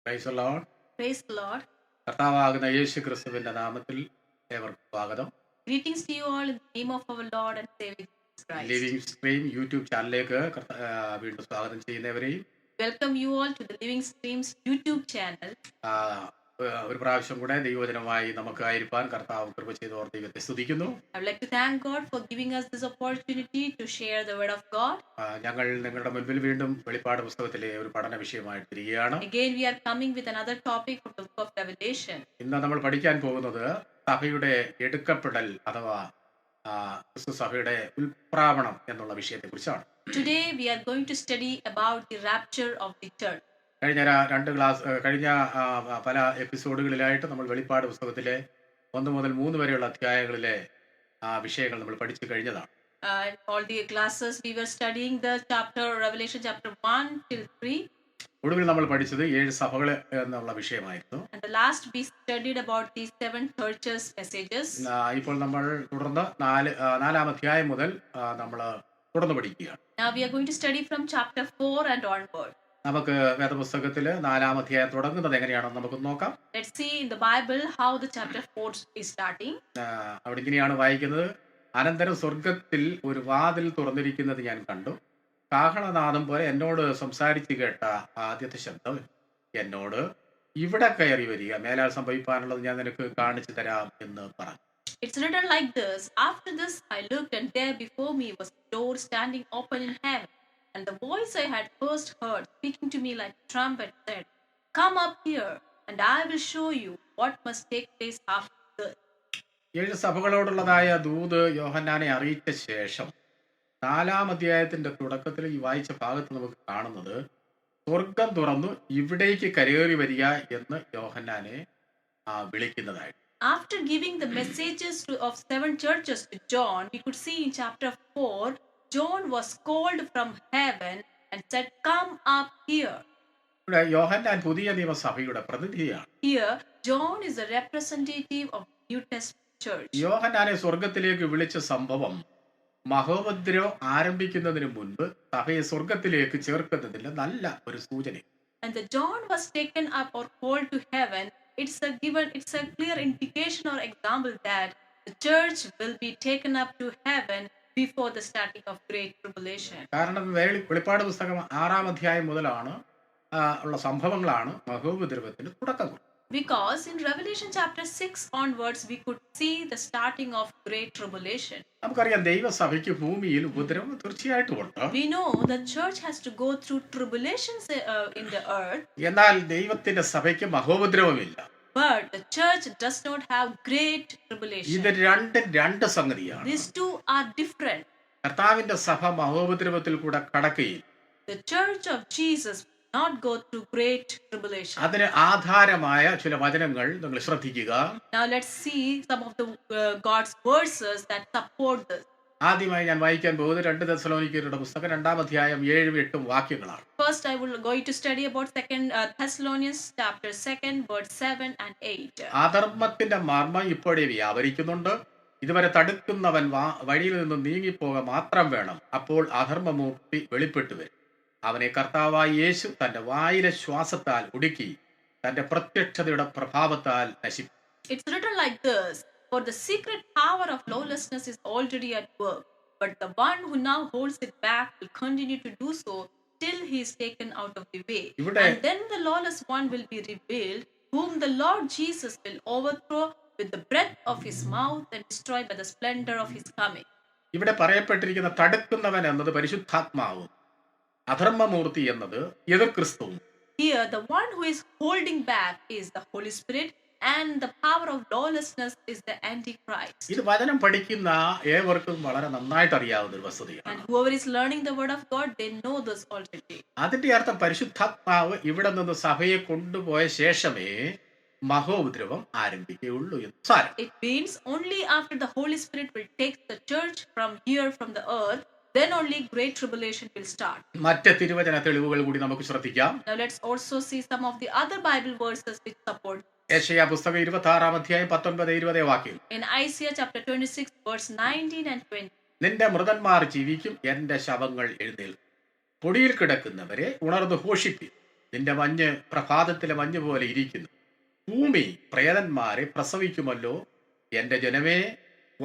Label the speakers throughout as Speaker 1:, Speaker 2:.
Speaker 1: Praise the Lord.
Speaker 2: Praise the Lord.
Speaker 1: കർത്താവാകുന്ന യേശു ക്രിസ്തുവിന്റെ നാമത്തിൽ ഏവർക്കും സ്വാഗതം.
Speaker 2: Greetings to you all in the name of our Lord and Savior Jesus Christ.
Speaker 1: Living stream YouTube ചാനലിലേക്ക് വീണ്ടും സ്വാഗതം ചെയ്യുന്നവരെയും
Speaker 2: Welcome you all to the Living Streams YouTube channel.
Speaker 1: ഒരു പ്രാവശ്യം കൂടെ ദൈവവചനമായി നമുക്ക് ആയിരിക്കാൻ കർത്താവ് കൃപ ചെയ്തോർ ദൈവത്തെ സ്തുതിക്കുന്നു.
Speaker 2: I would like to thank God for giving us this opportunity to share the word of God.
Speaker 1: ഞങ്ങൾ നിങ്ങളുടെ മുൻപിൽ വീണ്ടും വെളിപ്പാട് പുസ്തകത്തിലെ ഒരു പഠന വിഷയമായിട്ട് തിരികെയാണ്.
Speaker 2: Again we are coming with another topic from the book of Revelation.
Speaker 1: ഇന്ന് നമ്മൾ പഠിക്കാൻ പോകുന്നത് സഭയുടെ എടുക്കപ്പെടൽ അഥവാ ക്രിസ്തു സഭയുടെ ഉൽപ്രാവണം എന്നുള്ള വിഷയത്തെ കുറിച്ചാണ്.
Speaker 2: Today we are going to study about the rapture of the church.
Speaker 1: കഴിഞ്ഞ പല എപ്പിസോഡുകളിലായിട്ട് നമ്മൾ വെളിപ്പാട് പുസ്തകത്തിലെ 1 മുതൽ 3 വരെയുള്ള അധ്യായങ്ങളിലെ വിഷയങ്ങൾ നമ്മൾ പഠിച്ചു കഴിഞ്ഞതാണ്.
Speaker 2: All the classes we were studying the chapter Revelation chapter 1 till 3.
Speaker 1: ഒടുവിൽ നമ്മൾ പഠിച്ചത് 7 സഭകൾ എന്നുള്ള വിഷയമായിരുന്നു.
Speaker 2: And the last we studied about the 7 churches messages.
Speaker 1: ഇപ്പോൾ നമ്മൾ തുടർന്ന് 4-ാം അധ്യായം മുതൽ നമ്മൾ തുടർന്ന് പഠിക്കുകയാണ്.
Speaker 2: Now we are going to study from chapter 4 and onward.
Speaker 1: നമുക്ക് വേദപുസ്തകത്തില് 4-ാം അധ്യായം തുടങ്ങുന്നത് എങ്ങനെയാണെന്ന് നമുക്ക് നോക്കാം.
Speaker 2: Let's see in the Bible how the chapter 4 is starting.
Speaker 1: അവിടെ ഇങ്ങനെയാണ് വായിക്കുന്നത്. അനന്തരം സ്വർഗത്തിൽ ഒരു വാതിൽ തുറന്നിരിക്കുന്നത് ഞാൻ കണ്ടു. കാഹളനാദം പോലെ എന്നോട് സംസാരിച്ചു കേട്ട ആദ്യത്തെ ശബ്ദം എന്നോട് ഇവിടെ കയറി വരിക, മേലാൽ സംഭവിക്കാനുള്ളത് ഞാൻ നിനക്ക് കാണിച്ചു തരാം എന്ന് പറഞ്ഞു.
Speaker 2: It's written like this. After this I looked, and there before me was a door standing open in heaven. And the voice I had first heard speaking to me like a trumpet said, "Come up here, and I will show you what must take place after this."
Speaker 1: 7 സഭകളോടുള്ളതായ ദൂത് യോഹന്നാനെ അറിയിച്ച ശേഷം 4-ാം അധ്യായത്തിന്റെ തുടക്കത്തിൽ ഈ വായിച്ച ഭാഗത്ത് നമുക്ക് കാണുന്നത് സ്വർഗം തുറന്നു ഇവിടേക്ക് കയറി വരിക എന്ന് യോഹന്നാനെ വിളിക്കുന്നതായിട്ട്.
Speaker 2: After giving the messages of 7 churches to John, we could see in chapter 4, John was called from heaven and said, "Come up here."
Speaker 1: ഇവിടെ യോഹന്നാൻ പുതിയ നിയമസഭയുടെ പ്രതിനിധിയാണ്.
Speaker 2: Here, John is a representative of New Testament church.
Speaker 1: യോഹന്നാനെ സ്വർഗത്തിലേക്ക് വിളിച്ച സംഭവം മഹോപദ്രവം ആരംഭിക്കുന്നതിന് മുൻപ് സഭയെ സ്വർഗത്തിലേക്ക് ചേർക്കുന്നതിന്റെ നല്ല ഒരു സൂചന.
Speaker 2: And the John was taken up or called to heaven. It's a clear indication or example that the church will be taken up to heaven before the starting of great tribulation.
Speaker 1: കാരണം വെളിപ്പാട് പുസ്തകം 6-ാം അധ്യായം മുതലാണ് ഉള്ള സംഭവങ്ങളാണ് മഹോപദ്രവത്തിന് തുടക്കം.
Speaker 2: Because in Revelation chapter 6 onwards we could see the starting of great tribulation.
Speaker 1: നമുക്കറിയാം ദൈവസഭയ്ക്ക് ഭൂമിയിൽ ഉപദ്രവം തീർച്ചയായിട്ടും ഉണ്ട്.
Speaker 2: We know the church has to go through tribulations in the earth.
Speaker 1: എന്നാൽ ദൈവത്തിന്റെ സഭയ്ക്ക് മഹോപദ്രവമില്ല.
Speaker 2: But the church does not have great tribulation.
Speaker 1: ഇത് രണ്ട് സംഗതിയാണ്.
Speaker 2: These two are different.
Speaker 1: കർത്താവിന്റെ സഭ മഹോപദ്രവത്തിൽ കൂടെ കടക്കുകയും
Speaker 2: The church of Jesus not go through great tribulation.
Speaker 1: അതിന് ആധാരമായ ചില വചനങ്ങൾ നിങ്ങൾ ശ്രദ്ധിക്കുക.
Speaker 2: Now let's see some of the God's verses that support this.
Speaker 1: ആദ്യമായി ഞാൻ വായിക്കാൻ പോകുന്നത് 2 തെസ്സലോനിക്കരുടെ പുസ്തകം 2-ാം അധ്യായം 7-8 വാക്യങ്ങളാണ്.
Speaker 2: First I will going to study about 2 Thessalonians chapter 2 verse 7 and 8.
Speaker 1: അധർമ്മത്തിന്റെ മർമ്മം ഇപ്പോഴേ വ്യാപരിക്കുന്നുണ്ട്. ഇതുവരെ തടുക്കുന്നവൻ വഴിയിൽ നിന്ന് നീങ്ങിപ്പോക മാത്രം വേണം. അപ്പോൾ അധർമ്മമൂർത്തി വെളിപ്പെട്ടു വരും. അവനെ കർത്താവായ യേശു തന്റെ വായിലെ ശ്വാസത്താൽ ഉടുക്കി തന്റെ പ്രത്യക്ഷതയുടെ പ്രഭാവത്താൽ നശിപ്പിക്കും.
Speaker 2: It's written like this. For the secret power of lawlessness is already at work, but the one who now holds it back will continue to do so till he is taken out of the way. And then the lawless one will be revealed, whom the Lord Jesus will overthrow with the breath of his mouth and destroy by the splendor of his coming.
Speaker 1: ഇവിടെ പറയപ്പെട്ടിരിക്കുന്ന തടുക്കുന്നവൻ എന്നത് പരിശുദ്ധാത്മാവും അധർമ്മമൂർത്തി എന്നത് എതിർ ക്രിസ്തുവും.
Speaker 2: Here the one who is holding back is the Holy Spirit, and the power of lawlessness is the Antichrist.
Speaker 1: ഇത് വചനം പഠിക്കുന്ന ഏവർക്കും വളരെ നന്നായിട്ട് അറിയാവുന്ന ഒരു വസ്തുതയാണ്.
Speaker 2: And whoever is learning the word of God, they know this already.
Speaker 1: അതിന്റെ അർത്ഥം പരിശുദ്ധാത്മാവ് ഇവിടെ നിന്ന് സഭയെ കൊണ്ടുപോയ ശേഷമേ മഹോപദ്രവം ആരംഭിക്കുകയുള്ളൂ എന്ന് സാരം.
Speaker 2: It means only after the Holy Spirit will take the church from here from the earth, then only great tribulation will start.
Speaker 1: മറ്റ് തിരുവചന തെളിവുകൾ കൂടി നമുക്ക് ശ്രദ്ധിക്കാം.
Speaker 2: Now let's also see some of the other Bible verses which support.
Speaker 1: യെശയ്യാ പുസ്തകം 26-ാം അധ്യായം 19-20 വാക്യം.
Speaker 2: In Isaiah chapter 26 verse 19 and 20.
Speaker 1: നിന്റെ മൃതന്മാർ ജീവിക്കും, എന്റെ ശവങ്ങൾ എഴുന്നേൽക്കും. പൊടിയിൽ കിടക്കുന്നവരെ ഉണർന്ന് ഘോഷിപ്പിക്കും, നിന്റെ മഞ്ഞ് പ്രഭാതത്തിലെ മഞ്ഞ് പോലെ ഇരിക്കുന്നു. ഭൂമി പ്രേതന്മാരെ പ്രസവിക്കുമല്ലോ. എന്റെ ജനമേ,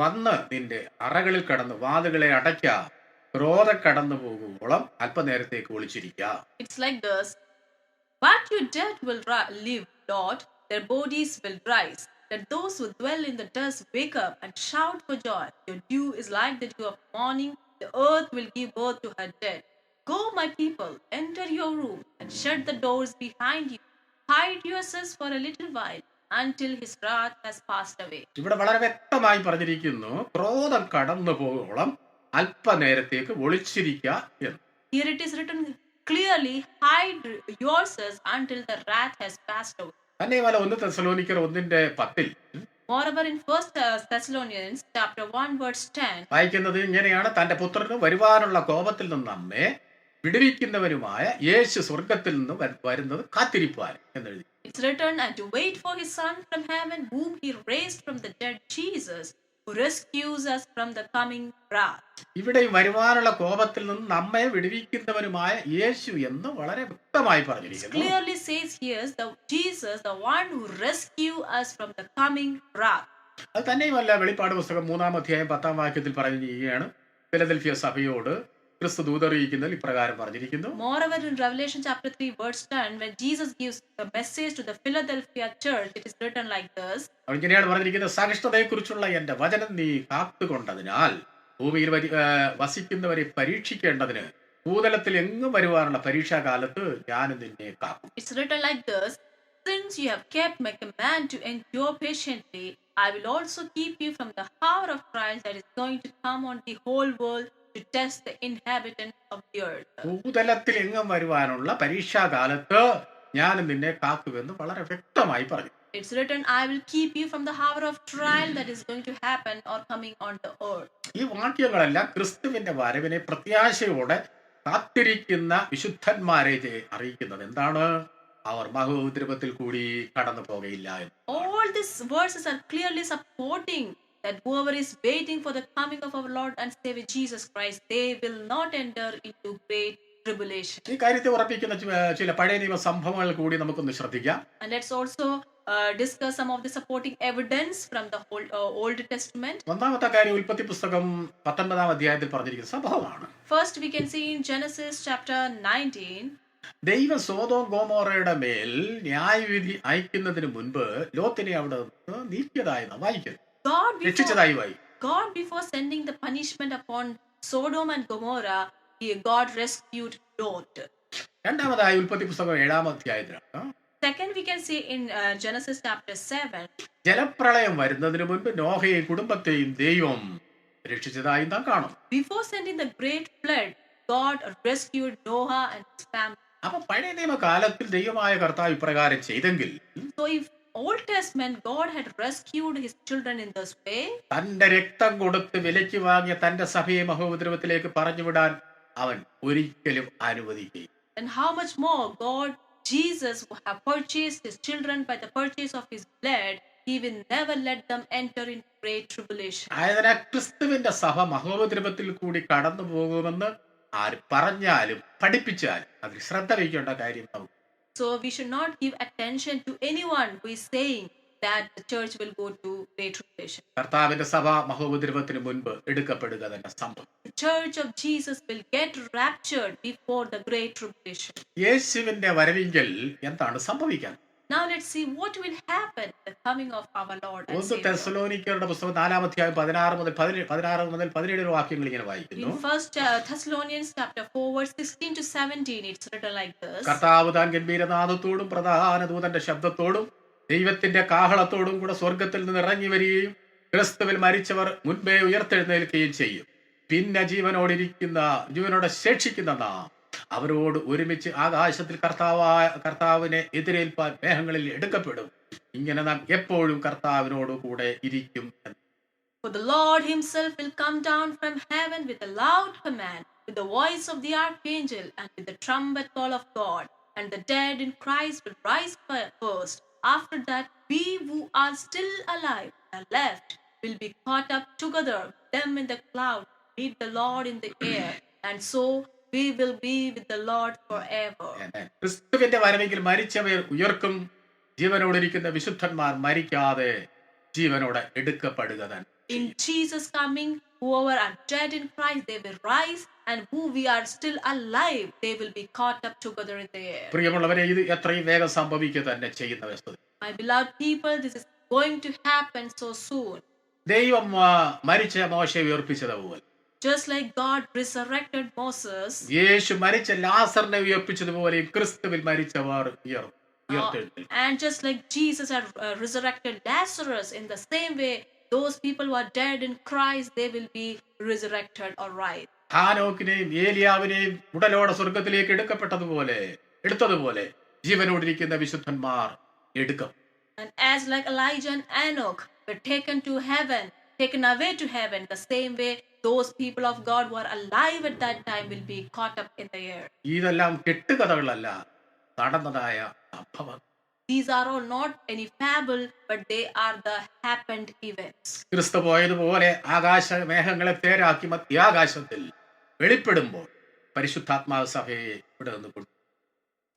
Speaker 1: വന്ന് നിന്റെ അറകളിൽ കടന്ന് വാതിലുകളെ അടയ്ക്ക. ക്രോധം കടന്നു പോകുവോളം അല്പനേരത്തേക്ക് ഒളിച്ചിരിക്കാം.
Speaker 2: It's like this. But your dead will live, Lord. Their bodies will rise. Let those who dwell in the dust wake up and shout for joy. Your dew is like the dew of morning. The earth will give birth to her dead. Go, my people, enter your room and shut the doors behind you. Hide yourselves for a little while until his wrath has passed away.
Speaker 1: ഇവിടെ വളരെ വ്യക്തമായി പറഞ്ഞിരിക്കുന്നു, ക്രോധം കടന്നു പോകുവോളം അല്പനേരത്തേക്ക് ഒളിച്ചിരിക്കുക എന്ന്.
Speaker 2: Here it is written clearly, hide yourselves until the wrath has passed away.
Speaker 1: തന്നെയുമല്ല 1 തെസ്സലോനിക്കർ 1:10
Speaker 2: Moreover, in 1 Thessalonians chapter 1 verse 10,
Speaker 1: വായിക്കുന്നത് ഇങ്ങനെയാണ്: തന്റെ പുത്രന് വരുവാനുള്ള കോപത്തിൽ നിന്ന് നമ്മെ വിടുവിക്കുന്നവരുമായ യേശു സ്വർഗത്തിൽ നിന്ന് വരുന്നത് കാത്തിരിപ്പാൻ എന്നെഴുതി.
Speaker 2: it's written, and to wait for his son from heaven, whom he raised from the dead, Jesus, who rescues us from the coming wrath.
Speaker 1: ഇവിടെ വരുവാനുള്ള കോപത്തിൽ നിന്ന് നമ്മെ വിടുവിക്കുന്നവരുമായ യേശു എന്ന് വളരെ വ്യക്തമായി പറഞ്ഞിരിക്കുന്നു.
Speaker 2: Clearly says here, the Jesus, the one who rescue us from the coming wrath.
Speaker 1: അത് തന്നെയുമല്ല, വെളിപ്പാട് പുസ്തകം 3:10 പറഞ്ഞിരിക്കുകയാണ്, ഫിലദൽഫിയ സഭയോട് ക്രിസ്തു ദൂതറിയിക്കുന്നതിൽ ഇപ്രകാരം പറഞ്ഞിരിക്കുന്നു.
Speaker 2: Moreover, in Revelation chapter 3 verse 10, when Jesus gives a message to the Philadelphia church, it is written like this.
Speaker 1: ഇങ്ങനെയാണ് പറഞ്ഞിരിക്കുന്നത്: സഹിഷ്ണുതയെക്കുറിച്ചുള്ള എന്റെ വചനം നീ കാത്തുകൊണ്ടതിനാൽ ഭൂമിയിൽ വസിക്കുന്നവരെ പരീക്ഷിക്കേണ്ടതിന് ഭൂതലത്തിൽ എങ്ങും വരുവാനുള്ള പരീക്ഷാകാലത്ത് ഞാൻ നിന്നെ കാക്കും.
Speaker 2: It's written like this: since you have kept my command to endure patiently, I will also keep you from the hour of trial that is going to come on the whole world to test the inhabitants of the earth.
Speaker 1: ഭൂതലത്തിൽ എങ്ങും വരുവാനുള്ള പരീക്ഷാകാലത്ത് ഞാൻ നിന്നെ കാക്കുമെന്ന് വളരെ വ്യക്തമായി പറഞ്ഞു.
Speaker 2: It's written, I will keep you from the hour of trial that is going to happen or coming on the earth.
Speaker 1: ഈ വാക്യങ്ങളെല്ലാം ക്രിസ്തുവിന്റെ വരവിനെ പ്രത്യാശയോടെ കാത്തിരിക്കുന്ന വിശുദ്ധന്മാരെ അറിയിക്കുന്നത് എന്താണ്? അവർ മഹോദ്രവത്തിൽ കൂടി കടന്നു പോകയില്ല എന്ന്.
Speaker 2: All these verses are clearly supporting that whoever is waiting for the coming of our Lord and Savior Jesus Christ, they will not enter into great tribulation.
Speaker 1: ഈ കാര്യത്തെ ഉറപ്പിക്കുന്ന ചില പഴയ നിയമ സംഭവങ്ങൾ കൂടി നമുക്കൊന്ന് ശ്രദ്ധിക്കാം.
Speaker 2: And let's also discuss some of the supporting evidence from the Old Testament.
Speaker 1: ഒന്നാമത്തെ കാര്യം ഉൽപ്പത്തി പുസ്തകം 19 പറഞ്ഞിരിക്കുന്ന സംഭവമാണ്.
Speaker 2: First we can see in Genesis chapter 19.
Speaker 1: ദൈവം സോദോം ഗോമോറയുടെ മേൽ ന്യായവിധി അയക്കുന്നതിന് മുൻപ് ലോത്തിനെ അവിടെ നീക്കിയതായി വായിക്കുന്നു.
Speaker 2: God before sending the punishment upon Sodom and Gomorrah, God rescued Lot.
Speaker 1: രണ്ടാമതായി ഉൽപ്പത്തി പുസ്തകം 7
Speaker 2: Second, we can see in Genesis chapter 7.
Speaker 1: ജലപ്രളയം വരുന്നതിന് മുൻപ് നോഹയെയും കുടുംബത്തെയും ദൈവം രക്ഷിച്ചതായി നാം കാണും.
Speaker 2: Before sending the great flood, God rescued Noah and his family.
Speaker 1: അപ്പൊ പഴയ നിയമകാലത്തിൽ ദൈവമായ കർത്താവ് ഇപ്രകാരം ചെയ്തെങ്കിൽ,
Speaker 2: so if Old Testament God had rescued his children in this way,
Speaker 1: തന്റെ രക്തം കൊടുത്ത് വിലയ്ക്ക് വാങ്ങിയ തന്റെ സഭയെ മഹോപദ്രവത്തിലേക്ക് പറഞ്ഞുവിടാൻ അവൻ ഒരിക്കലും അനുവദിക്കുകയില്ല.
Speaker 2: And how much more God Jesus who have purchased his children by the purchase of his blood, he will never let them enter into great tribulation.
Speaker 1: ആയതിനാൽ ക്രിസ്തുവിന്റെ സഭ മഹോപദ്രവത്തിൽ കൂടി കടന്നു പോകുമെന്ന് ആര് പറഞ്ഞാലും പഠിപ്പിച്ചാലും അതിൽ ശ്രദ്ധ വയ്ക്കേണ്ട കാര്യം നമുക്ക്.
Speaker 2: So we should not give attention to anyone who is saying that the church will go to great tribulation.
Speaker 1: കർത്താവിന്റെ സഭ മഹോപദ്രവത്തിന് മുൻപ് എടുക്കപ്പെടുക തന്നെ സംഭവം.
Speaker 2: The church of Jesus will get raptured before the great tribulation.
Speaker 1: യേശുവിന്റെ വരവിങ്കൽ എന്താണ് സംഭവിക്കാൻ?
Speaker 2: Now let's see what will happen at the coming of our Lord and Savior.
Speaker 1: തെസ്സലോനിക്കരുടെ പുസ്തകം 4:16 മുതൽ 17 വാക്യങ്ങൾ ഇങ്ങനെ വായിക്കുന്നു.
Speaker 2: In 1 Thessalonians chapter 4 verse 16 to 17, it's written like this.
Speaker 1: കർത്താവ് താൻ ഗംഭീരനാദത്തോടും പ്രധാന ദൂതന്റെ ശബ്ദത്തോടും ദൈവത്തിന്റെ കാഹളത്തോടും കൂടെ സ്വർഗത്തിൽ നിന്ന് ഇറങ്ങി വരികയും ക്രിസ്തുവിൽ മരിച്ചവർ മുൻപേ ഉയർത്തെഴുന്നേൽക്കുകയും ചെയ്യും. പിന്നെ ജീവനോടെ ശേഷിക്കുന്ന നാം അവരോട് ഒരുമിച്ച് ആകാശത്തിൽ കർത്താവിനെ എതിരേൽപ്പാൻ മേഘങ്ങളിൽ എടുക്കപ്പെടും. ഇങ്ങനെ നാം എപ്പോഴും കർത്താവിനോട് കൂടെ ഇരിക്കും.
Speaker 2: For the Lord himself will come down from heaven with a loud command, with the voice of the archangel, and with the trumpet call of God. And the dead in Christ will rise first. After that, we who are still alive and left will be caught up together with them in the cloud, meet the Lord in the air, and so we will be with the Lord forever.
Speaker 1: Amen. ക്രിസ്തുവിന്റെ വരവെങ്കിൽ മരിച്ചവർ ഉയർക്കും, ജീവനോടിരിക്കുന്ന വിശുദ്ധന്മാർ മരിക്കാതെ ജീവനോടെ എടുക്കപ്പെടുക തന്നെ.
Speaker 2: In Jesus coming, whoever are dead in Christ, they will rise, and who we are still alive, they will be caught up together in the air.
Speaker 1: പ്രിയമുള്ളവരെ, ഇത് എത്രയും വേഗം സംഭവിക്കുക തന്നെ ചെയ്യുന്ന വസ്തുത.
Speaker 2: My beloved people, this is going to happen so soon.
Speaker 1: ദൈവം മരിച്ച മോശയെ ഉയർപ്പിച്ചതുപോലെ,
Speaker 2: just like God resurrected Moses,
Speaker 1: യേശു മരിച്ച ലാസറിനെ ഉയർപ്പിച്ചതുപോലെ ക്രിസ്തുവിൽ മരിച്ചവർ ഉയർത്തെഴുന്നേൽക്കും.
Speaker 2: and just like Jesus had resurrected Lazarus, in the same way those people who are dead in Christ, they will be resurrected or rise.
Speaker 1: ഹാനോക്കിനെയും ഏലിയാവിനെയും ഉടലോടെ സ്വർഗത്തിലേക്ക് എടുത്തതുപോലെ ജീവനോടിരിക്കുന്ന വിശുദ്ധന്മാർ എടുക്കും.
Speaker 2: And as like Elijah and Enoch were taken away to heaven, the same way those people of God who are alive at that time will be caught up in the air.
Speaker 1: ഇതെല്ലാം കെട്ടുകഥകളല്ല, നടന്നതായ സംഭവം.
Speaker 2: These are all not any fable, but they are the happened events.
Speaker 1: ക്രിസ്തു പോയതുപോലെ ആകാശ മേഘങ്ങളെ തേരാക്കി മധ്യാകാശത്തിൽ വെളിപ്പെടുമ്പോൾ പരിശുദ്ധാത്മാവ് സഭയെ ഇവിടെ നിന്ന് കൊണ്ടു.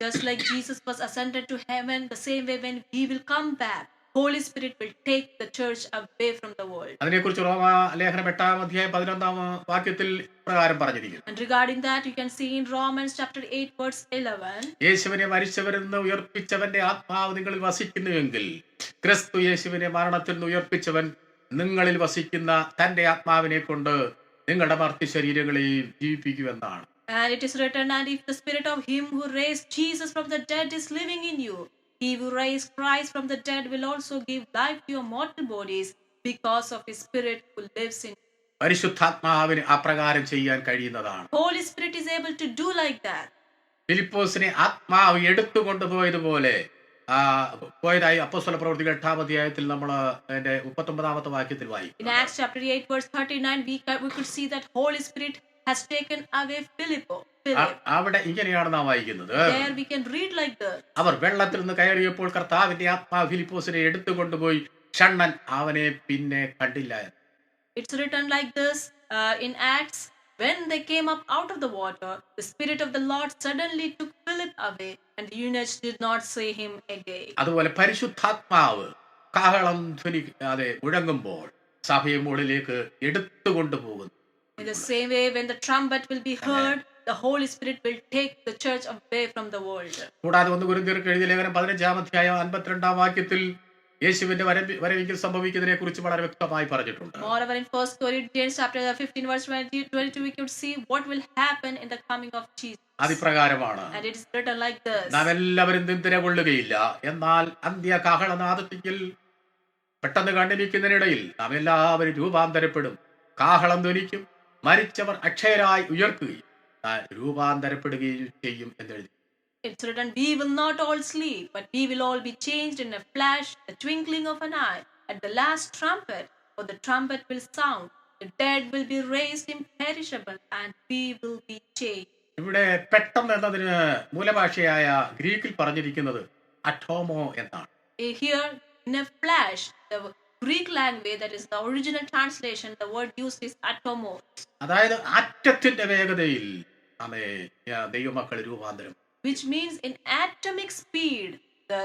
Speaker 2: Just like Jesus was ascended to heaven, the same way when he will come back, Holy Spirit will take the church away from the world.
Speaker 1: അതിനെക്കുറിച്ച് റോമാലേഖനം 8-ാം അധ്യായം 11-ാം വാക്യത്തിൽ പ്രകാരം പറഞ്ഞിരിക്കുന്നു.
Speaker 2: And regarding that, you can see in Romans chapter 8 verse 11.
Speaker 1: യേശുവിനെ മരിച്ചവരിൽ നിന്ന് ഉയർപ്പിച്ചവന്റെ ആത്മാവ് നിങ്ങളിൽ വസിക്കുന്നുവെങ്കിൽ ക്രിസ്തു യേശുവിനെ മരണത്തിൽ നിന്ന് ഉയർപ്പിച്ചവൻ നിങ്ങളിൽ വസിക്കുന്ന തന്റെ ആത്മാവിനെ കൊണ്ട് നിങ്ങളുടെ മർത്യ ശരീരങ്ങളെയും ജീവിപ്പിക്കുമെന്നാണ്.
Speaker 2: And it is written, and if the spirit of him who raised Jesus from the dead is living in you, he who raised Christ from the dead will also give life to your mortal bodies because of his spirit who lives in you.
Speaker 1: പരിശുദ്ധാത്മാവിന് അപ്രകാരം ചെയ്യാൻ കഴിയുന്നതാണ്.
Speaker 2: Holy Spirit is able to do like that.
Speaker 1: ഫിലിപ്പോസിനെ ആത്മാവ് എടുത്തുകൊണ്ടുപോയതുപോലെ പോയതായി അപ്പോസ്തല പ്രവൃത്തികൾ 8-ാം അധ്യായത്തിൽ നമ്മൾ അതിന്റെ 39-ാമത്തെ വാക്യത്തിൽ വായിക്കും.
Speaker 2: In Acts chapter 8 verse 39, we could see that Holy Spirit has taken away Philip.
Speaker 1: അവിടെ ഇങ്ങനെയാണ് നാം വായിക്കുന്നത്.
Speaker 2: There we can read like this.
Speaker 1: അവർ വെള്ളത്തിൽ നിന്ന് കയറിയപ്പോൾ കർത്താവിന്റെ ആത്മാവ് ഫിലിപ്പോസിനെ എടുത്തുകൊണ്ടുപോയി ഷണ്ണൻ അവനെ പിന്നെ കണ്ടില്ല.
Speaker 2: It's written like this in Acts. When they came up out of the water, the Spirit of the Lord suddenly took Philip away, and the eunuch did not see him again.
Speaker 1: അതുപോലെ പരിശുദ്ധാത്മാവ് കാഹളം മുഴങ്ങുമ്പോൾ സഭയെ മുകളിലേക്ക് എടുത്തുകൊണ്ടുപോകുന്നു.
Speaker 2: In the same way, when the trumpet will be heard, the Holy Spirit will take the church away from the world.
Speaker 1: കൂടാതെ 1 കൊരിന്ത്യർക്ക് എഴുതിയ ലേഖനം 15-ാം അധ്യായം 52-ാം വാക്യത്തിൽ യേശുവിന്റെ വരവിൽ സംഭവിക്കുന്നതിനെ കുറിച്ച് വളരെ വ്യക്തമായി പറഞ്ഞിട്ടുണ്ട്.
Speaker 2: Moreover, in 1 Corinthians chapter 15 verse 22, we could see what will happen in the coming of Jesus.
Speaker 1: അതിപ്രകാരമാണ്.
Speaker 2: And it is written like this.
Speaker 1: നാം എല്ലാവരും നിന്ദന കൊള്ളുകയില്ല, എന്നാൽ അന്ത്യ കാഹളനാദത്തിൽ പെട്ടെന്ന് കണ്ടിരിക്കുന്നതിനിടയിൽ നാം എല്ലാവരും രൂപാന്തരപ്പെടും, കാഹളം ധ്വനിക്കും, മരിച്ചവർ അക്ഷയരായി ഉയർക്കുകയും രൂപാന്തരപ്പെടുകയും ചെയ്യും എന്നെഴുതി.
Speaker 2: It's written, we will not all sleep, but we will all be changed in a flash, the twinkling of an eye, at the last trumpet, for the trumpet will sound, the dead will be raised imperishable, and we will be changed.
Speaker 1: ഇവിടെ പെട്ടെന്ന് എന്നതിന് മൂലഭാഷയായ ഗ്രീക്കിൽ പറഞ്ഞിരിക്കുന്നത് അറ്റോമോ എന്നാണ്.
Speaker 2: Here, in a flash, the Greek language, that is the original translation, the word used is atomo.
Speaker 1: അതായത് അറ്റത്തിന്റെ വേഗതയിൽ ദൈവമക്കൾ രൂപാന്തരം.
Speaker 2: Which means in atomic speed, the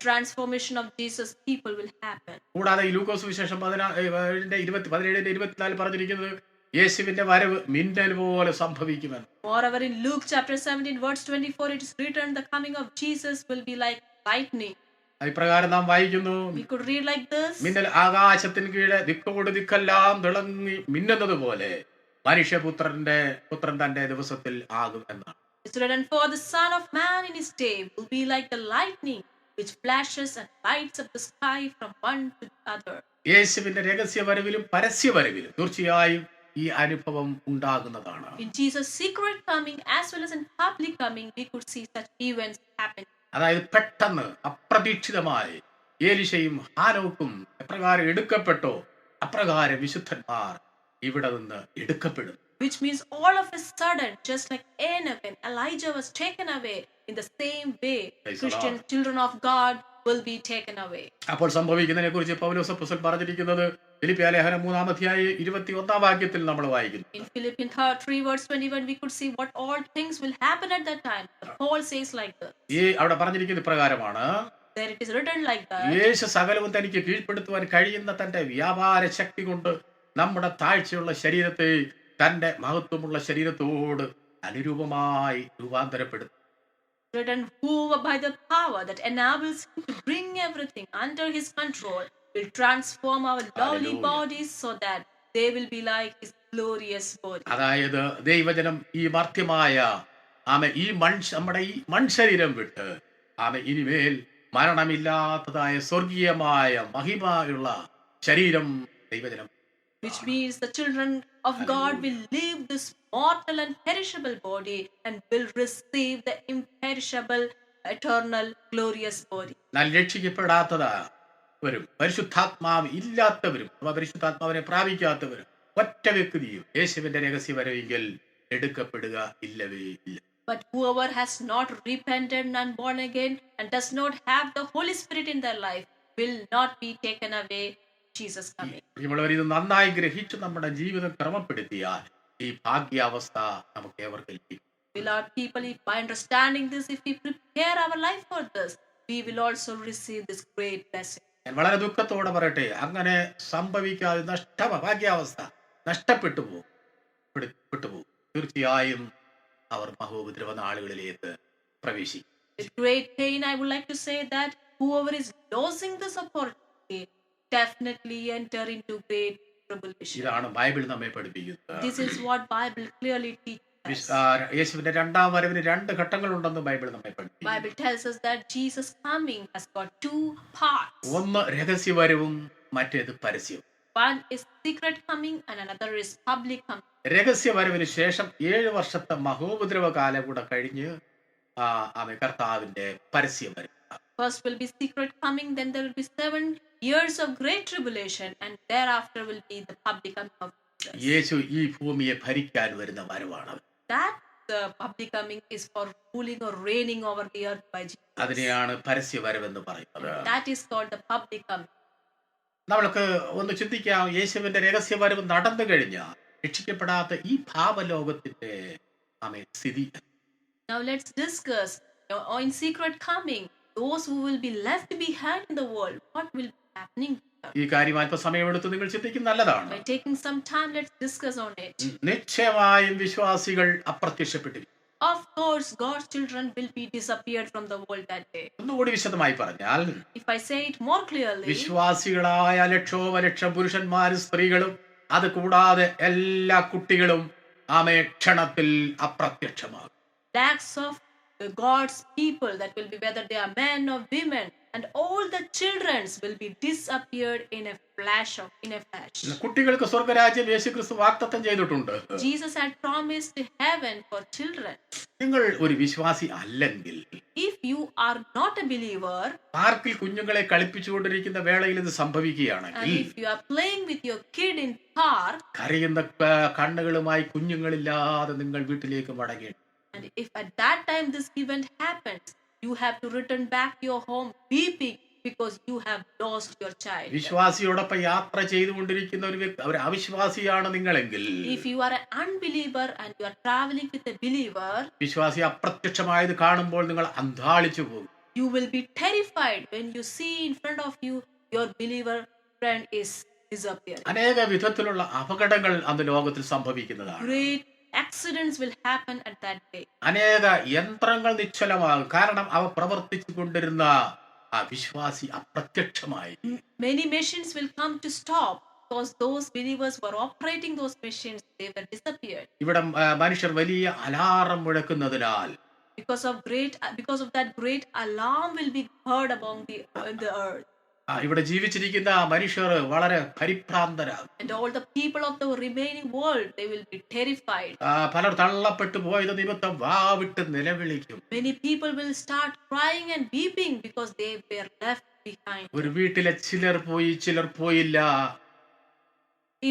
Speaker 2: transformation of Jesus people will happen.
Speaker 1: കൂടാതെ ഈ ലൂക്കോസ് വിശേഷം 17-24 പറഞ്ഞിരിക്കുന്നത് യേശുവിന്റെ വരവ് മിന്നൽ പോലെ സംഭവിക്കുമെന്ന്.
Speaker 2: Moreover, in Luke chapter 17 verse 24, it is written, the coming of Jesus will be like lightning.
Speaker 1: ഇപ്രകാരം നാം വായിക്കുന്നു.
Speaker 2: We could read like this.
Speaker 1: മിന്നൽ ആകാശത്തിന് കീഴെ ദിക്കോട് ദിക്കെല്ലാം തിളങ്ങി മിന്നുന്നത് പോലെ പുത്രൻ തന്റെ ദിവസത്തിൽ ആകും എന്നാണ്.
Speaker 2: It's written, for the Son of Man in his day will be like the lightning which flashes and lights up the sky from one to the other.
Speaker 1: യേശുവിന്റെ രഹസ്യ വരവിലും പരസ്യ വരവിലും തീർച്ചയായും ഈ അനുഭവം ഉണ്ടാകുന്നതാണ്.
Speaker 2: In Jesus' secret coming as well as in public coming, we could see such events happen.
Speaker 1: അതായത് പെട്ടെന്ന് അപ്രതീക്ഷിതമായി ഏലിശയും ഹാനോക്കും എപ്രകാരം എടുക്കപ്പെട്ടോ അപ്രകാരം വിശുദ്ധന്മാർ ഇവിടെ നിന്ന് എടുക്കപ്പെടും.
Speaker 2: Which means all of a sudden, just like Enoch and Elijah was taken away, in the same way, Christian children of God will be taken away.
Speaker 1: അപ്പോൾ സംഭവിക്കുന്നതിനെ കുറിച്ച് പൗലോസ് അപ്പോസ്തലൻ പറഞ്ഞിരിക്കുന്നത് ഫിലിപ്പിയ ലേഖനം 3-21 നമ്മൾ വായിക്കുന്നു.
Speaker 2: In Philippians 3 verse 21 we could see what all things will happen at that time. Paul says like this.
Speaker 1: അവിടെ പറഞ്ഞിരിക്കുന്ന പ്രകാരമാണ്,
Speaker 2: There it is written like that.
Speaker 1: യേശു സകലവും തനിക്ക് കീഴ്പ്പെടുത്തുവാൻ കഴിയുന്ന തന്റെ വ്യാപാര ശക്തി കൊണ്ട് നമ്മുടെ താഴ്ചയുള്ള ശരീരത്തെ തന്റെ മഹത്വമുള്ള ശരീരത്തോട് അനുരൂപമായി രൂപാന്തരപ്പെടുത്തും.
Speaker 2: Written, whoever by the power that enables him to bring everything under his control will transform our lowly
Speaker 1: Hallelujah.
Speaker 2: bodies so that they will be like his glorious body.
Speaker 1: അതായത് ദൈവജനം ഈ മർത്യമായ ഈ നമ്മുടെ ഈ മൺശരീരം വിട്ട് ഇനിമേൽ മരണമില്ലാത്തതായ സ്വർഗീയമായ മഹിമയുള്ള ശരീരം ദൈവജനം,
Speaker 2: Which means the children of God will leave this mortal and perishable body and will receive the imperishable, eternal, glorious body.
Speaker 1: എന്നാൽ രക്ഷിക്കപ്പെടാത്തവരും പരിശുദ്ധാത്മാവ് ഇല്ലാത്തവരും പരിശുദ്ധാത്മാവിനെ പ്രാപിക്കാത്തവരും ഒറ്റ വ്യക്തിയും യേശുവിന്റെ രഹസ്യവരവെങ്കിൽ എടുക്കപ്പെടുക ഇല്ലവേ ഇല്ല.
Speaker 2: But whoever has not repented and born again and does not have the Holy Spirit in their life will not be taken away. Jesus coming.
Speaker 1: ഇത് നന്നായി ഗ്രഹിച്ച് നമ്മുടെ ജീവിതം ക്രമപ്പെടുത്തിയാൽ ഈ ഭാഗ്യാവസ്ഥ നമുക്ക് ഏവർക്കും ലഭിക്കും.
Speaker 2: Beloved people, by understanding this, if we prepare our life for this, we will also receive this great blessing.
Speaker 1: ഞാൻ വളരെ ദുഃഖത്തോടെ പറയട്ടെ, അങ്ങനെ സംഭവിക്കാതെ ഭാഗ്യാവസ്ഥ നഷ്ടപ്പെട്ടു പോകും. തീർച്ചയായും അവർ മഹോപദ്രവ നാളുകളിലേക്ക് പ്രവേശിക്കും.
Speaker 2: With great pain, I would like to say that whoever is losing this opportunity definitely enter into great tribulation.
Speaker 1: ഇതാണ് ബൈബിൾ നമ്മെ പഠിപ്പിക്കുന്നത്.
Speaker 2: This is what Bible clearly teaches.
Speaker 1: യേശുവിന്റെ രണ്ടാം വരവിന് 2 ഘട്ടങ്ങളുണ്ടെന്ന് ബൈബിൾ നമ്മെ പഠിപ്പിക്കുന്നു.
Speaker 2: Bible tells us that Jesus coming has got 2 parts.
Speaker 1: ഒന്ന് രഹസ്യവരവും മറ്റേത് പരസ്യവും.
Speaker 2: One is secret coming and another is public coming.
Speaker 1: രഹസ്യവരവിന് ശേഷം 7 വർഷത്തെ മഹോപദ്രവ കാലം കൂടെ കഴിഞ്ഞ് കർത്താവിന്റെ പരസ്യം വരും.
Speaker 2: First will be secret coming, then there will be 7 years of great tribulation, and thereafter will be the public coming of Jesus.
Speaker 1: യേശു ഈ ഭൂമിയെ ഭരിക്കാൻ വരുന്ന വരവാണ്.
Speaker 2: That the public coming is for ruling or reigning over the earth by Jesus.
Speaker 1: അതിനെയാണ് പരസ്യവരവെന്ന് പറയുന്നത്.
Speaker 2: That is called the public coming.
Speaker 1: നമ്മൾക്ക് ഒന്ന് ചിന്തിക്കാം, യേശുവിന്റെ രഹസ്യവരവ് നടന്നു കഴിഞ്ഞാൽ രക്ഷിക്കപ്പെടാത്ത ഈ ഭാവലോകത്തിന്റെ സ്ഥിതി.
Speaker 2: Now let's discuss in secret coming, those who will be left behind in the world, what will be happening?
Speaker 1: ഈ കാര്യം അല്പ സമയമെടുത്ത് നിങ്ങൾ ചിന്തിക്കുന്നത് നല്ലതാണ്.
Speaker 2: By taking some time, let's discuss on it.
Speaker 1: നിശ്ചയമായും വിശ്വാസികൾ അപ്രത്യക്ഷപ്പെട്ടിരിക്കും.
Speaker 2: Of course, God's children will be disappeared from the world that day.
Speaker 1: ഒന്നുകൂടി വിശദമായി പറഞ്ഞാൽ,
Speaker 2: If I say it more clearly,
Speaker 1: വിശ്വാസികളായ ലക്ഷോപലക്ഷം പുരുഷന്മാരും സ്ത്രീകളും അത് കൂടാതെ എല്ലാ കുട്ടികളും ക്ഷണത്തിൽ അപ്രത്യക്ഷമാകും.
Speaker 2: lakhs of God's people, that will be whether they are men or women, and all the children will be disappeared in a flash.
Speaker 1: കുട്ടികൾക്ക് സ്വർഗരാജ്യം യേശുക്രിസ്തു വാഗ്ദത്തം ചെയ്തിട്ടുണ്ട്.
Speaker 2: Jesus had promised heaven for children.
Speaker 1: നിങ്ങൾ ഒരു വിശ്വാസി അല്ലെങ്കിൽ,
Speaker 2: if you are not a believer,
Speaker 1: പാർക്കിൽ കുഞ്ഞുങ്ങളെ കളിപ്പിച്ചുകൊണ്ടിരിക്കുന്ന വേളയിൽ ഇത് സംഭവിക്കുകയാണെങ്കിൽ,
Speaker 2: and if you are playing with your kid in park,
Speaker 1: കരയുന്ന കണ്ണുകളുമായി കുഞ്ഞുങ്ങളില്ലാതെ നിങ്ങൾ വീട്ടിലേക്ക് മടങ്ങേണ്ടി,
Speaker 2: and if at that time this event happens, you have to return back to your home weeping because you have lost your child.
Speaker 1: വിശ്വാസിയോടൊപ്പം യാത്ര ചെയ്തുകൊണ്ടിരിക്കുന്ന ഒരു അവിശ്വാസിയാണ് നിങ്ങളെങ്കിൽ,
Speaker 2: if you are an unbeliever and you are traveling with a believer,
Speaker 1: വിശ്വാസി അപ്രത്യക്ഷമായത് കാണുമ്പോൾ നിങ്ങൾ അന്ധാളിച്ചു പോകും.
Speaker 2: you will be terrified when you see in front of you your believer friend is disappearing.
Speaker 1: അനേക വിധത്തിലുള്ള അപകടങ്ങൾ അന്ന് ലോകത്തിൽ സംഭവിക്കുന്നതാണ്.
Speaker 2: Great accidents will happen at that day.
Speaker 1: അനേക യന്ത്രങ്ങൾ നിശ്ചലമാകും, കാരണം അവ പ്രവർത്തിച്ചു കൊണ്ടിരുന്ന ആ വിശ്വാസി അപ്രത്യക്ഷമായി.
Speaker 2: Many machines will come to stop because those believers were operating those machines, they were disappeared.
Speaker 1: ഇവിടെ മനുഷ്യർ വലിയ alarm മുഴക്കുന്നതിനാൽ,
Speaker 2: because of that great alarm will be heard among the earth.
Speaker 1: ഇവിടെ ജീവിച്ചിരിക്കുന്ന മനുഷ്യർ വളരെ പരിഭ്രാന്തരാകും.
Speaker 2: And all the people of the remaining world, they will be terrified.
Speaker 1: പലർ തള്ളപ്പെട്ടു പോയത് നിമിത്തം വാവിട്ട് നിലവിളിക്കും.
Speaker 2: Many people will start crying and weeping because they were left behind.
Speaker 1: ഒരു വീട്ടിലെ ചിലർ പോയി ചിലർ പോയില്ല.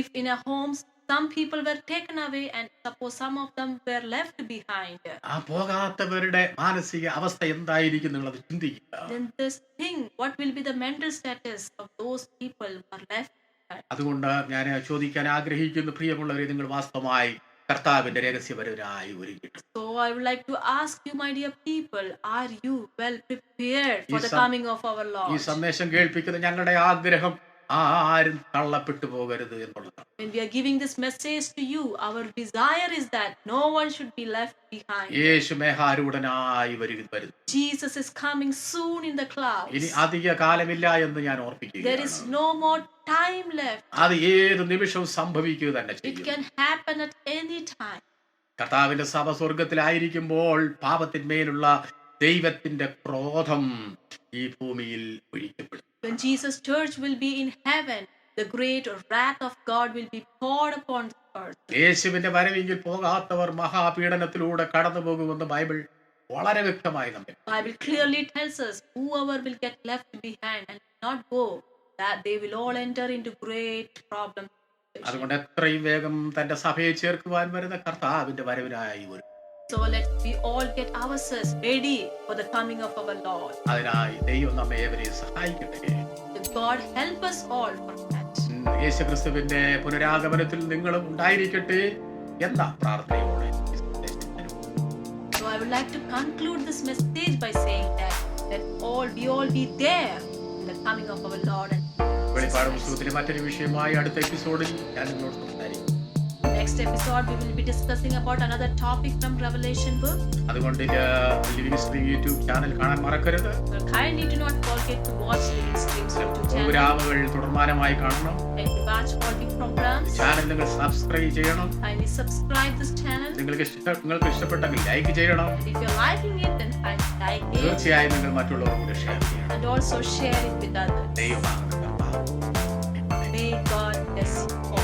Speaker 2: If in a home some people were taken away and suppose some of them were left behind.
Speaker 1: ആ പോകാത്തവരുടെ മാനസിക അവസ്ഥ എന്തായിരിക്കും എന്നുള്ളത് ചിന്തിക്കുക.
Speaker 2: Then this thing, what will be the mental status of those people who are left behind?
Speaker 1: അതുകൊണ്ട് ഞാൻ ചോദിക്കാൻ ആഗ്രഹിക്കുന്നു, പ്രിയമുള്ളവരെ, നിങ്ങൾ വാസ്തവമായി കർത്താവിന്റെ രഹസ്യപരവരായി ഒരുങ്ങിയിട്ടുണ്ട്?
Speaker 2: So I would like to ask you, my dear people, are you well prepared for
Speaker 1: ഈ
Speaker 2: the coming of our
Speaker 1: ഈ
Speaker 2: Lord?
Speaker 1: സന്ദേശം കേൾപ്പിക്കുന്ന ഞങ്ങളുടെ ആഗ്രഹം ആരും തള്ളപ്പെട്ടു പോകരുത് എന്നുള്ളതാണ്.
Speaker 2: When we are giving this message to you, our desire is that no one should be left behind.
Speaker 1: യേശു മേഘാരൂഢനായി വരുന്നു.
Speaker 2: Jesus is coming soon in the
Speaker 1: ഇനി
Speaker 2: clouds.
Speaker 1: അധിക കാലമില്ല എന്ന് ഞാൻ
Speaker 2: There
Speaker 1: ഓർപ്പിക്കുകയാണ്.
Speaker 2: is no more time left.
Speaker 1: അത് ഏത് നിമിഷവും സംഭവിക്കുക തന്നെ
Speaker 2: It
Speaker 1: ചെയ്യും.
Speaker 2: can happen at any time.
Speaker 1: കർത്താവിന്റെ സഭ സ്വർഗത്തിലായിരിക്കുമ്പോൾ പാപത്തിന്മേലുള്ള ദൈവത്തിന്റെ ക്രോധം ഈ ഭൂമിയിൽ ഒഴിക്കപ്പെടും.
Speaker 2: When Jesus' church will be in heaven, the great wrath of God will be poured upon the earth.
Speaker 1: യേശുവിന്റെ വരവെങ്കിൽ പോകാത്തവർ മഹാപീഡനത്തിലൂടെ കടന്നു പോകുമെന്ന് ബൈബിൾ വളരെ വ്യക്തമായി നമ്മെ.
Speaker 2: Bible clearly tells us whoever will get left behind and not go, that they will all enter into great problems.
Speaker 1: അതുകൊണ്ട് എത്രയും വേഗം തന്റെ സഭയെ ചേർക്കുവാൻ വരുന്ന കർത്താവിന്റെ വരവിനായി വരും.
Speaker 2: So let's we all get ourselves ready for the coming of our Lord.
Speaker 1: അതിനായി ദൈവം നമ്മെ ഏവരെയും സഹായിക്കട്ടെ.
Speaker 2: That God help us all for that.
Speaker 1: യേശുക്രിസ്തുവിന്റെ പുനരാഗമനത്തിൽ നിങ്ങളും ഉണ്ടായിരിക്കട്ടെ എന്ന പ്രാർത്ഥനയോടെ ഈ സന്ദേശം ഞാൻ
Speaker 2: So I would like to conclude this message by saying that we all be there in the coming of our Lord. And
Speaker 1: വെളിപ്പാട് പുസ്തകത്തിലെ മറ്റൊരു വിഷയമായി അടുത്ത എപ്പിസോഡിൽ ഞാൻ നിങ്ങളോട് സംസാരിക്കും.
Speaker 2: next episode we will be discussing about another topic from Revelation book.
Speaker 1: അതുകൊണ്ട് ലിവിംഗ് സ്ട്രീം യൂട്യൂബ് ചാനൽ കാണാൻ മറക്കരുത്.
Speaker 2: So kindly do not forget to watch Living Streams YouTube channel
Speaker 1: പ്രോഗ്രാമുകൾ തുടർമാനമായി കാണണം.
Speaker 2: and to watch all the programs.
Speaker 1: Channel നിങ്ങൾ subscribe ചെയ്യണം.
Speaker 2: Kindly subscribe this channel.
Speaker 1: നിങ്ങൾക്ക് ഇഷ്ടപ്പെട്ടെങ്കിൽ like ചെയ്യണം.
Speaker 2: And if you're liking it, then kindly like it
Speaker 1: തീർച്ചയായും നിങ്ങൾ മറ്റുള്ളവരോട് ഷെയർ ചെയ്യണം.
Speaker 2: and also share it with others.
Speaker 1: ദൈവമാണ് കർത്താവ്.
Speaker 2: May God bless you all.